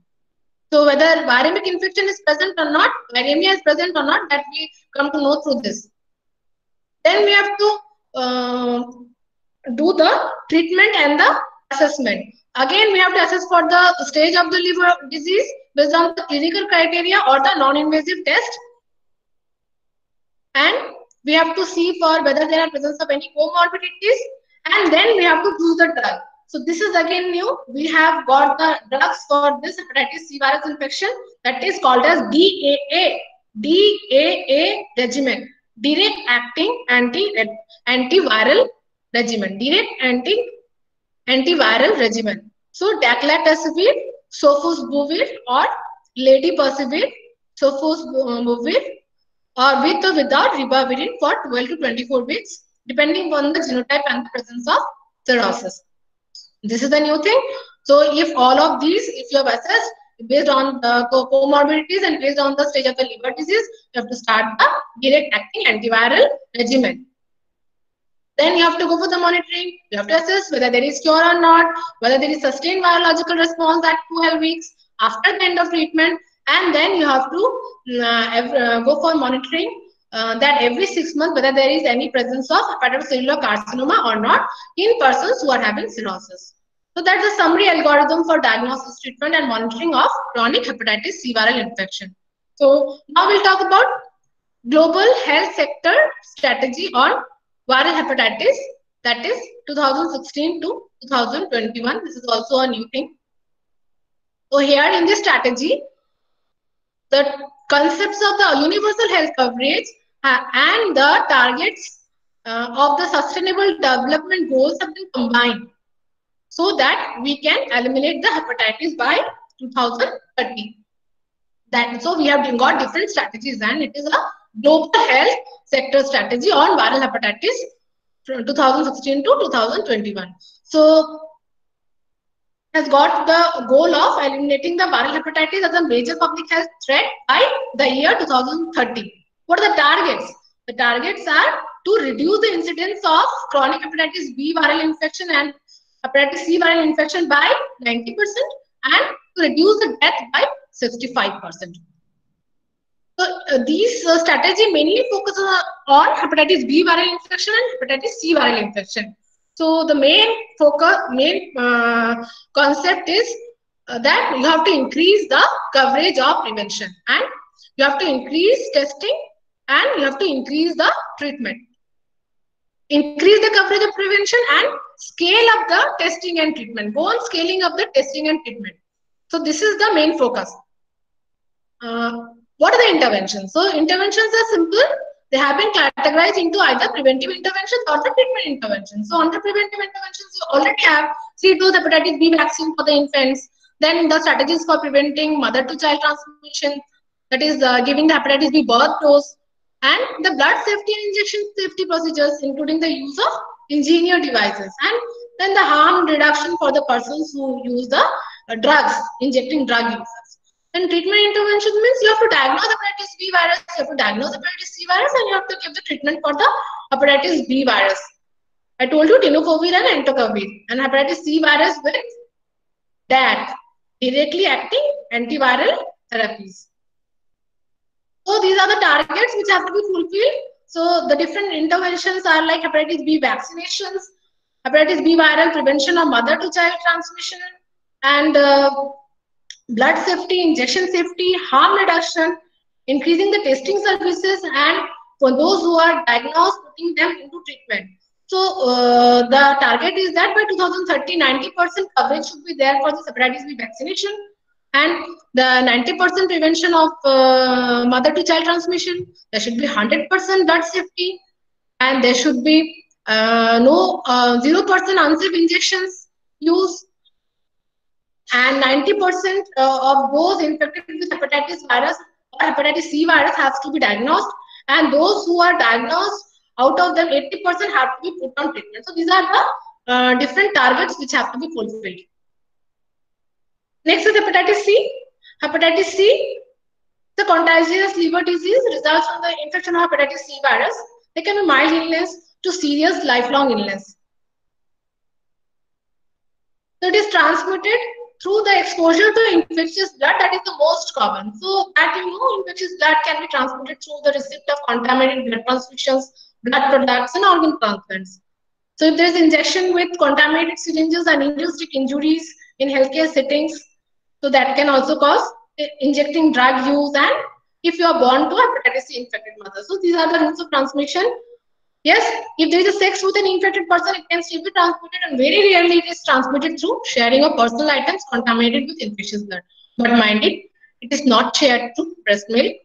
A: So whether viremic infection is present or not, viremia is present or not, that we come to know through this. Then we have to do the treatment and the assessment. Again, we have to assess for the stage of the liver disease based on the clinical criteria or the non-invasive test. And we have to see for whether there are presence of any comorbidities, and then we have to choose the drug. So this is again new. We have got the drugs for this hepatitis C virus infection that is called as DAA regimen, direct acting antiviral regimen, antiviral regimen. So daclatasvir, sofosbuvir, or ladipasvir, sofosbuvir, or with or without ribavirin for 12 to 24 weeks, depending on the genotype and the presence of cirrhosis. This is the new thing. So if all of these, if you have assessed based on the comorbidities and based on the stage of the liver disease, you have to start the direct acting antiviral regimen. Then you have to go for the monitoring. You have to assess whether there is cure or not, whether there is sustained virological response at 12 weeks after the end of treatment, and then you have to go for monitoring that every 6 months whether there is any presence of hepatocellular carcinoma or not in persons who are having cirrhosis. So that's a summary algorithm for diagnosis, treatment, and monitoring of chronic hepatitis C viral infection. So now we'll talk about global health sector strategy on viral hepatitis, that is 2016 to 2021. This is also a new thing. So here in this strategy, the concepts of the universal health coverage and the targets of the sustainable development goals have been combined so that we can eliminate the hepatitis by 2030. So we have got different strategies, and it is a global health sector strategy on viral hepatitis from 2016 to 2021. So has got the goal of eliminating the viral hepatitis as a major public health threat by the year 2030. What are the targets? The targets are to reduce the incidence of chronic hepatitis B viral infection and hepatitis C viral infection by 90% and to reduce the death by 65%. So these strategy mainly focus on hepatitis B viral infection and hepatitis C viral infection. So the main concept is that you have to increase the coverage of prevention, and you have to increase testing, and you have to increase the treatment. Increase the coverage of prevention and scale up the testing and treatment. Go on scaling up the testing and treatment. So this is the main focus. What are the interventions? So interventions are simple. They have been categorized into either preventive interventions or the treatment interventions. So under preventive interventions, you already have 3-dose hepatitis B vaccine for the infants. Then the strategies for preventing mother-to-child transmission, that is giving the hepatitis B birth dose, and the blood safety and injection safety procedures, including the use of engineered devices, and then the harm reduction for the persons who use the drugs, injecting drug users. And treatment intervention means you have to diagnose hepatitis B virus, you have to diagnose hepatitis C virus, and you have to give the treatment for the hepatitis B virus. I told you tenofovir and entecavir, and hepatitis C virus with that directly acting antiviral therapies. So these are the targets which have to be fulfilled. So the different interventions are like hepatitis B vaccinations, hepatitis B viral prevention of mother-to-child transmission, and blood safety, injection safety, harm reduction, increasing the testing services, and for those who are diagnosed, putting them into treatment. So the target is that by 2030, 90% coverage should be there for the hepatitis B vaccination, and the 90% prevention of mother-to-child transmission. There should be 100% blood safety, and there should be 0% unsafe injections used, and 90% of those infected with hepatitis virus or hepatitis C virus has to be diagnosed, and those who are diagnosed, out of them 80% have to be put on treatment. So these are the different targets which have to be fulfilled. Next is hepatitis C. Hepatitis C, the contagious liver disease, results from the infection of hepatitis C virus. They can be mild illness to serious lifelong illness. So it is transmitted through the exposure to infectious blood. That is the most common. So that infectious blood can be transmitted through the receipt of contaminated blood transfusions, blood products, and organ transplants. So if there is injection with contaminated syringes and needle-stick injuries in healthcare settings, so that can also cause injecting drug use, and if you are born to hepatitis C infected mother. So these are the routes of transmission. Yes, if there is a sex with an infected person, it can still be transmitted, and very rarely it is transmitted through sharing of personal items contaminated with infectious blood. But mind it is not shared through breast milk,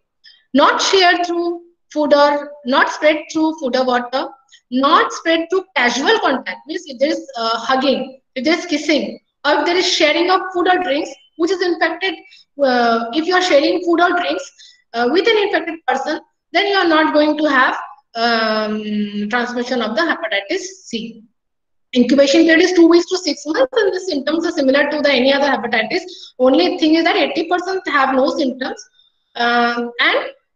A: not shared through food, or not spread through food or water, not spread through casual contact. Means if there is hugging, if there is kissing, or if there is sharing of food or drinks, which is infected, if you are sharing food or drinks with an infected person, then you are not going to have transmission of the hepatitis C. Incubation period is 2 weeks to 6 months, and the symptoms are similar to the any other hepatitis. Only thing is that 80% have no symptoms, and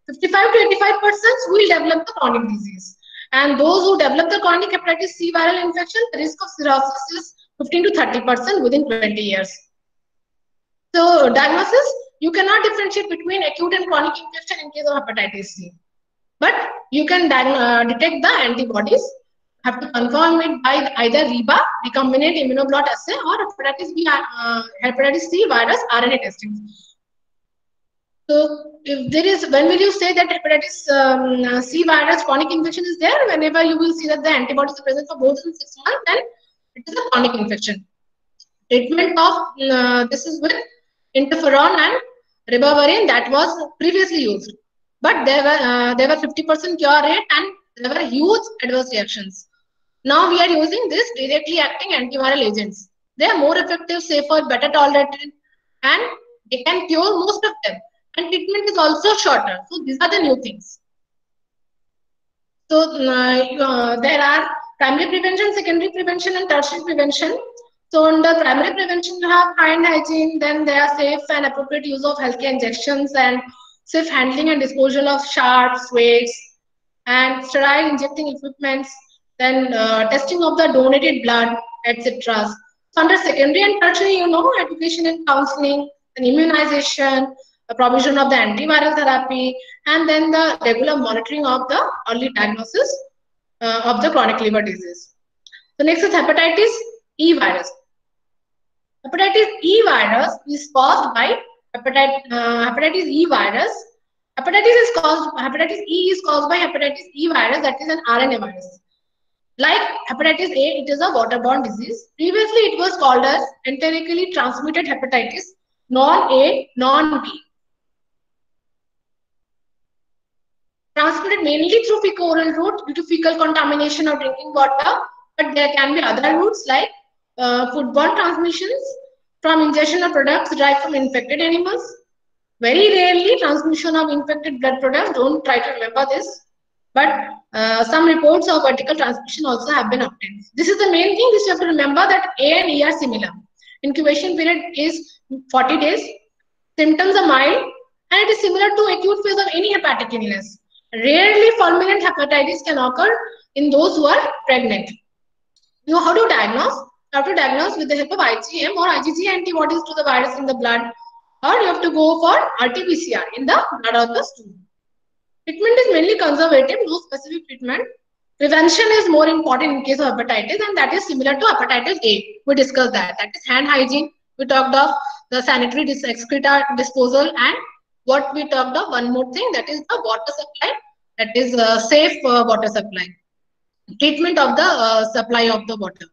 A: 55 to 85% will develop the chronic disease. And those who develop the chronic hepatitis C viral infection, the risk of cirrhosis is 15 to 30% within 20 years. So diagnosis, you cannot differentiate between acute and chronic infection in case of hepatitis C. But you can detect the antibodies. Have to confirm it by either REBA, recombinant immunoblot assay, or hepatitis C virus RNA testing. So if there is, when will you say that hepatitis C virus chronic infection is there? Whenever you will see that the antibodies are present for more than 6 months, then it is a chronic infection. Treatment of this is with interferon and ribavirin that was previously used. But there were 50% cure rate, and there were huge adverse reactions. Now we are using this directly acting antiviral agents. They are more effective, safer, better tolerated, and they can cure most of them. And treatment is also shorter. So these are the new things. So there are primary prevention, secondary prevention, and tertiary prevention. So under primary prevention, you have hand hygiene, then there are safe and appropriate use of healthcare injections, and safe handling and disposal of sharps, weights, and sterile injecting equipments, then testing of the donated blood, etc. So under secondary and tertiary, education and counseling, and immunization, the provision of the antiviral therapy, and then the regular monitoring of the early diagnosis of the chronic liver disease. So next is hepatitis E virus. Hepatitis E virus is caused by hepatitis E virus. Hepatitis E is caused by hepatitis E virus, that is an RNA virus. Like hepatitis A, it is a waterborne disease. Previously, it was called as enterically transmitted hepatitis, non-A, non-B. Transmitted mainly through fecal-oral route due to fecal contamination of drinking water, but there can be other routes like foodborne transmissions from ingestion of products derived from infected animals. Very rarely transmission of infected blood products. Don't try to remember this. But some reports of vertical transmission also have been obtained. This is the main thing. You have to remember that A and E are similar. Incubation period is 40 days. Symptoms are mild, and it is similar to acute phase of any hepatic illness. Rarely fulminant hepatitis can occur in those who are pregnant. You know how to diagnose? You have to diagnose with the help of IgM or IgG antibodies to the virus in the blood, or you have to go for RT-PCR in the blood of the stool. Treatment is mainly conservative, no specific treatment. Prevention is more important in case of hepatitis, and that is similar to hepatitis A. We discussed that. That is hand hygiene. We talked of the sanitary excreta disposal, and what we talked of, one more thing, that is the water supply. That is safe water supply. Treatment of the supply of the water.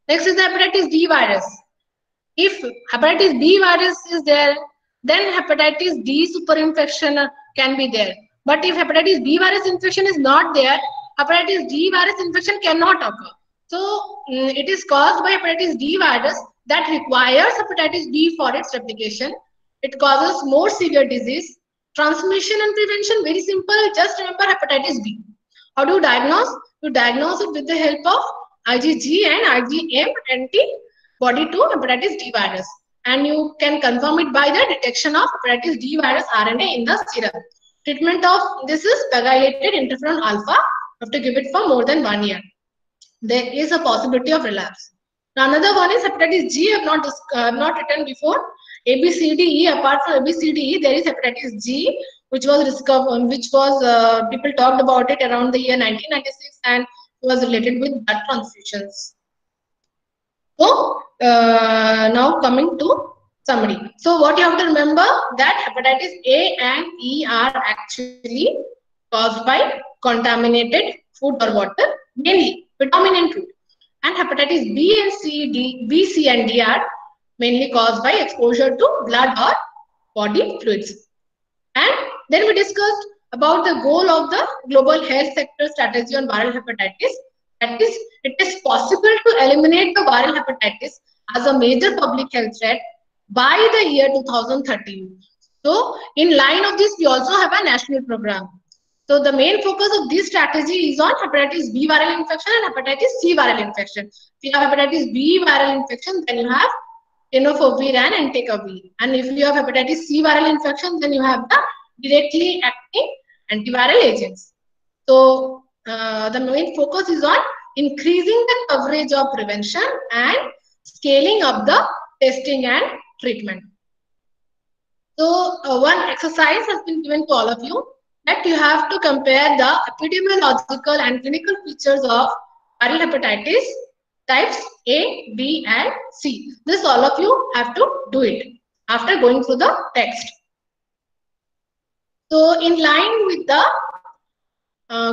A: Next is the hepatitis B virus. If hepatitis B virus is there, then hepatitis D superinfection can be there. But if hepatitis B virus infection is not there, hepatitis D virus infection cannot occur. So it is caused by hepatitis D virus, that requires hepatitis B for its replication. It causes more severe disease. Transmission and prevention, very simple. Just remember hepatitis B. How do you diagnose? You diagnose it with the help of IgG and IgM antibody to hepatitis D virus. And you can confirm it by the detection of hepatitis D virus RNA in the serum. Treatment of this is pegylated interferon alpha. You have to give it for more than 1 year. There is a possibility of relapse. Now, another one is hepatitis G. I have not written before. A, B, C, D, E. Apart from A, B, C, D, E, there is hepatitis G, which was discovered, people talked about it around the year 1996 and was related with blood transfusions. So now coming to summary. So what you have to remember that hepatitis A and E are actually caused by contaminated food or water, mainly predominant route. And hepatitis B, C, and D are mainly caused by exposure to blood or body fluids. And then we discussed about the goal of the global health sector strategy on viral hepatitis. That is, it is possible to eliminate the viral hepatitis as a major public health threat by the year 2013. So, in line of this, we also have a national program. So, the main focus of this strategy is on hepatitis B viral infection and hepatitis C viral infection. If you have hepatitis B viral infection, then you have tenofovir and entecavir. And if you have hepatitis C viral infection, then you have the directly acting antiviral agents. So, the main focus is on increasing the coverage of prevention and scaling up the testing and treatment. So, one exercise has been given to all of you that you have to compare the epidemiological and clinical features of viral hepatitis types A, B, and C. This all of you have to do it after going through the text. So, in line with the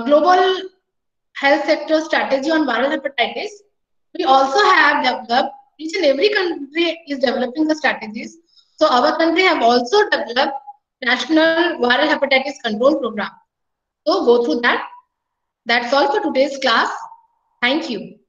A: global health sector strategy on viral hepatitis, we also have developed, each and every country is developing the strategies. So our country have also developed National Viral Hepatitis Control Program. So go through that. That's all for today's class. Thank you.